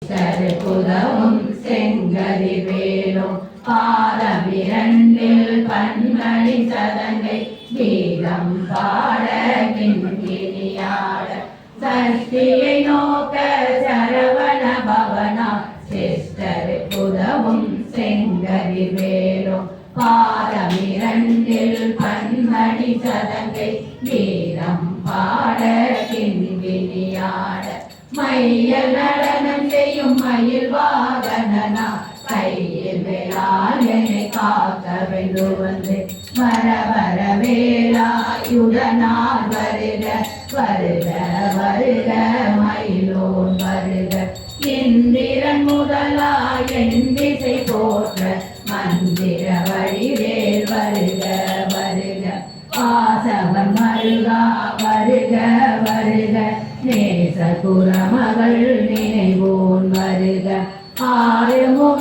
புதவும் செங்கரி வேலும் பாதமிரண்டில் பன்மணி சதங்கை கீதம் பாட கிண்கிணியாட சஷ்டியை நோக்க சரவண பவனா சிஷ்டர் புதவும் செங்கரி வேலும் பாதமிரண்டில் பன்மணி சதங்கை கீதம் பாட கிண்கிணியாட மையல் நடனம் செய்யும் மயில் வாகனனா கையில் வேளாளனை காக்க வென்று வந்து வர வர வேலாயுதனால் வருக வருக வருக மயிலோன் வருக இந்திரன் முதலா என் திசை போற்ற மந்திர வடிவேல் வருக வருக வாசவன் மருகா வருக வருக நேசகுரமகள் நினைவோன் வருக ஆறுமுகம்